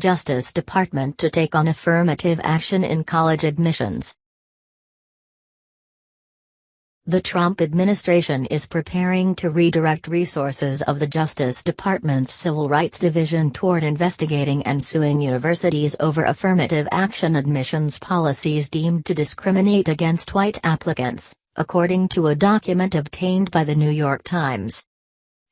Justice Department to take on affirmative action in college admissions. The Trump administration is preparing to redirect resources of the Justice Department's Civil Rights Division toward investigating and suing universities over affirmative action admissions policies deemed to discriminate against white applicants, according to a document obtained by the New York Times.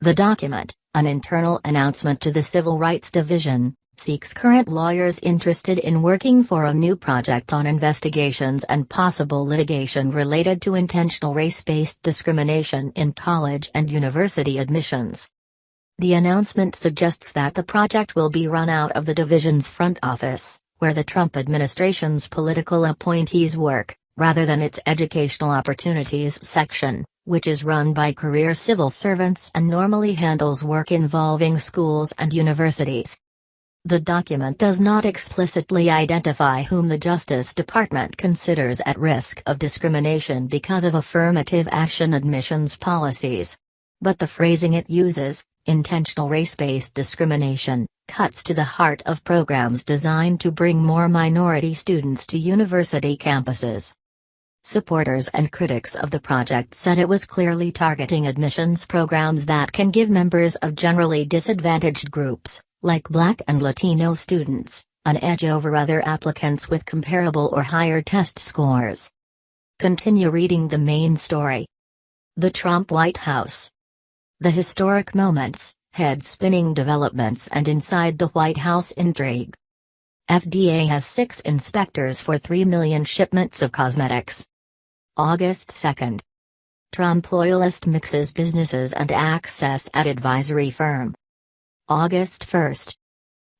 The document, an internal announcement to the Civil Rights Division, seeks current lawyers interested in working for a new project on investigations and possible litigation related to intentional race-based discrimination in college and university admissions. The announcement suggests that the project will be run out of the division's front office, where the Trump administration's political appointees work, rather than its Educational Opportunities section, which is run by career civil servants and normally handles work involving schools and universities. The document does not explicitly identify whom the Justice Department considers at risk of discrimination because of affirmative action admissions policies. But the phrasing it uses, intentional race-based discrimination, cuts to the heart of programs designed to bring more minority students to university campuses. Supporters and critics of the project said it was clearly targeting admissions programs that can give members of generally disadvantaged groups, like Black and Latino students, an edge over other applicants with comparable or higher test scores. Continue reading the main story. The Trump White House. The historic moments, head-spinning developments and inside the White House intrigue. FDA has 6 inspectors for 3 million shipments of cosmetics. August 2. Trump loyalist mixes businesses and access at advisory firm. August 1.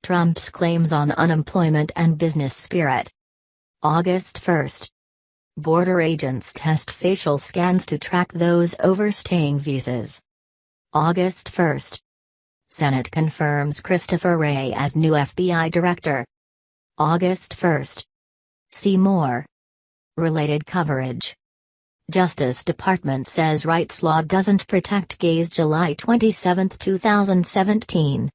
Trump's claims on unemployment and business spirit. August 1. Border agents test facial scans to track those overstaying visas. August 1. Senate confirms Christopher Wray as new FBI director. August 1. See more. Related coverage. Justice Department says rights law doesn't protect gays. July 27, 2017.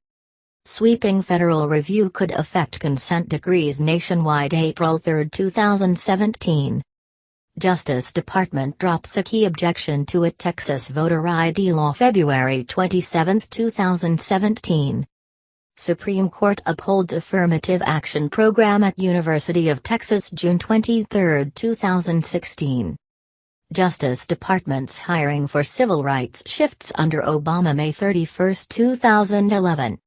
Sweeping federal review could affect consent decrees nationwide. April 3, 2017. Justice Department drops a key objection to a Texas voter ID law. February 27, 2017. Supreme Court upholds affirmative action program at University of Texas. June 23, 2016. Justice Department's hiring for civil rights shifts under Obama. May 31, 2011.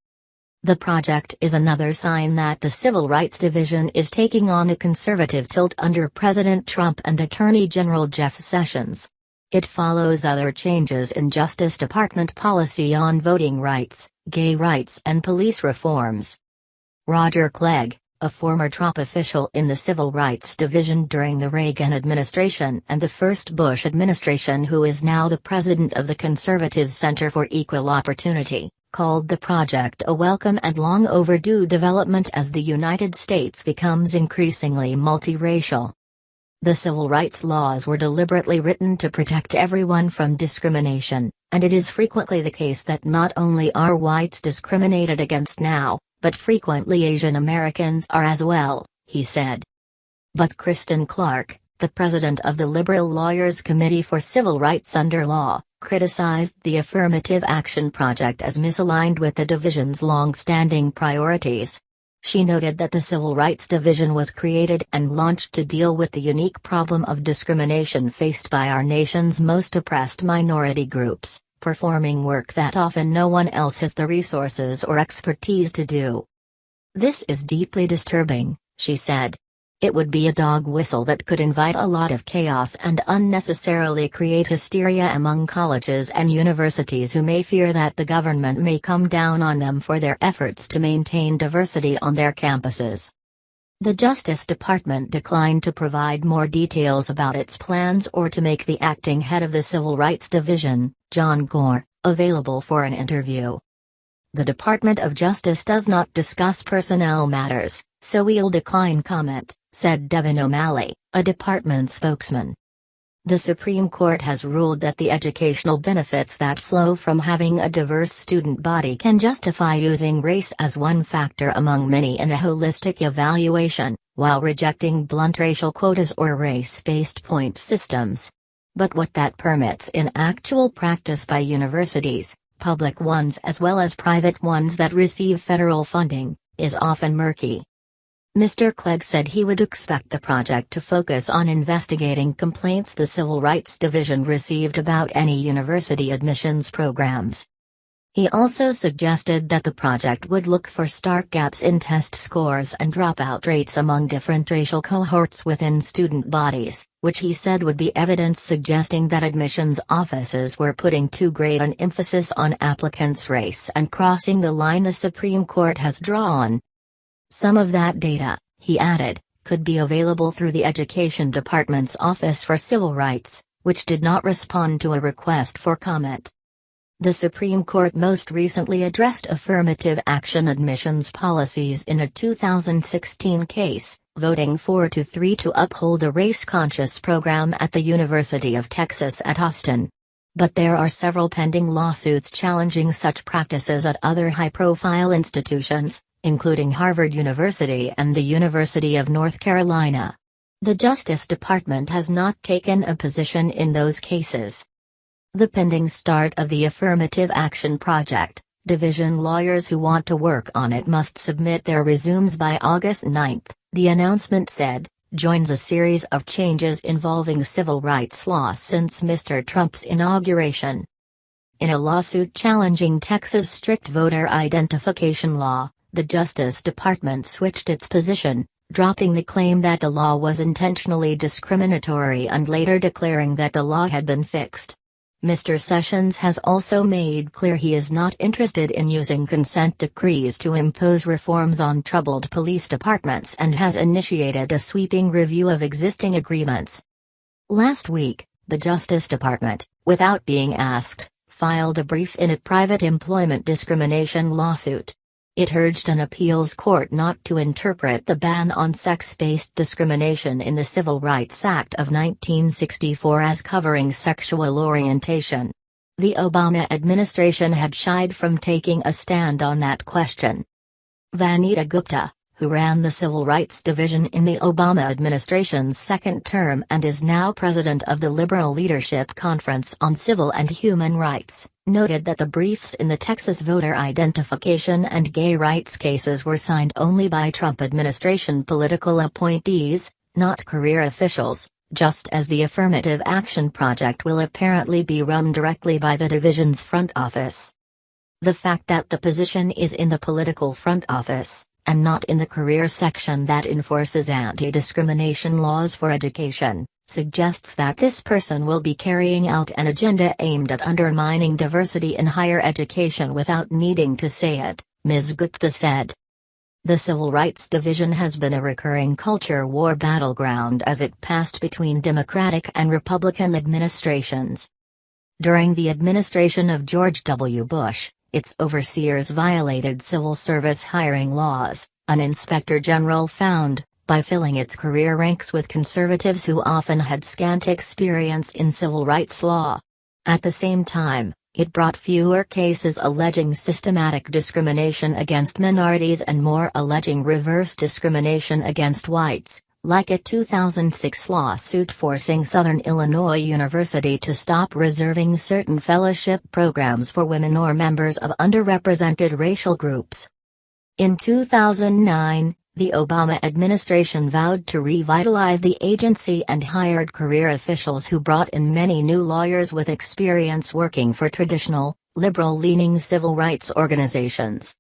The project is another sign that the Civil Rights Division is taking on a conservative tilt under President Trump and Attorney General Jeff Sessions. It follows other changes in Justice Department policy on voting rights, gay rights and police reforms. Roger Clegg, a former Trump official in the Civil Rights Division during the Reagan administration and the first Bush administration, who is now the president of the Conservative Center for Equal Opportunity, called the project a welcome and long overdue development as the United States becomes increasingly multiracial. The civil rights laws were deliberately written to protect everyone from discrimination, and it is frequently the case that not only are whites discriminated against now, but frequently Asian Americans are as well, he said. But Kristen Clark, the president of the Liberal Lawyers Committee for Civil Rights under Law, criticized the Affirmative Action Project as misaligned with the division's long-standing priorities. She noted that the Civil Rights Division was created and launched to deal with the unique problem of discrimination faced by our nation's most oppressed minority groups, performing work that often no one else has the resources or expertise to do. This is deeply disturbing, she said. It would be a dog whistle that could invite a lot of chaos and unnecessarily create hysteria among colleges and universities who may fear that the government may come down on them for their efforts to maintain diversity on their campuses. The Justice Department declined to provide more details about its plans or to make the acting head of the Civil Rights Division, John Gore, available for an interview. The Department of Justice does not discuss personnel matters, so we'll decline comment, said Devin O'Malley, a department spokesman. The Supreme Court has ruled that the educational benefits that flow from having a diverse student body can justify using race as one factor among many in a holistic evaluation, while rejecting blunt racial quotas or race-based point systems. But what that permits in actual practice by universities, public ones as well as private ones that receive federal funding, is often murky. Mr. Clegg said he would expect the project to focus on investigating complaints the Civil Rights Division received about any university admissions programs. He also suggested that the project would look for stark gaps in test scores and dropout rates among different racial cohorts within student bodies, which he said would be evidence suggesting that admissions offices were putting too great an emphasis on applicants' race and crossing the line the Supreme Court has drawn. Some of that data, he added, could be available through the Education Department's Office for Civil Rights, which did not respond to a request for comment. The Supreme Court most recently addressed affirmative action admissions policies in a 2016 case, voting 4-3 to uphold a race-conscious program at the University of Texas at Austin. But there are several pending lawsuits challenging such practices at other high-profile institutions, including Harvard University and the University of North Carolina. The Justice Department has not taken a position in those cases. The pending start of the Affirmative Action Project, division lawyers who want to work on it must submit their resumes by August 9, the announcement said, joins a series of changes involving civil rights law since Mr. Trump's inauguration. In a lawsuit challenging Texas' strict voter identification law, the Justice Department switched its position, dropping the claim that the law was intentionally discriminatory and later declaring that the law had been fixed. Mr. Sessions has also made clear he is not interested in using consent decrees to impose reforms on troubled police departments and has initiated a sweeping review of existing agreements. Last week, the Justice Department, without being asked, filed a brief in a private employment discrimination lawsuit. It urged an appeals court not to interpret the ban on sex-based discrimination in the Civil Rights Act of 1964 as covering sexual orientation. The Obama administration had shied from taking a stand on that question. Vanita Gupta, who ran the Civil Rights Division in the Obama administration's second term and is now president of the Liberal Leadership Conference on Civil and Human Rights, noted that the briefs in the Texas voter identification and gay rights cases were signed only by Trump administration political appointees, not career officials, just as the Affirmative Action Project will apparently be run directly by the division's front office. The fact that the position is in the political front office, and not in the career section that enforces anti-discrimination laws for education, suggests that this person will be carrying out an agenda aimed at undermining diversity in higher education without needing to say it, Ms. Gupta said. The Civil Rights Division has been a recurring culture war battleground as it passed between Democratic and Republican administrations. During the administration of George W. Bush, its overseers violated civil service hiring laws, an inspector general found, by filling its career ranks with conservatives who often had scant experience in civil rights law. At the same time, it brought fewer cases alleging systematic discrimination against minorities and more alleging reverse discrimination against whites, like a 2006 lawsuit forcing Southern Illinois University to stop reserving certain fellowship programs for women or members of underrepresented racial groups. In 2009, the Obama administration vowed to revitalize the agency and hired career officials who brought in many new lawyers with experience working for traditional, liberal-leaning civil rights organizations.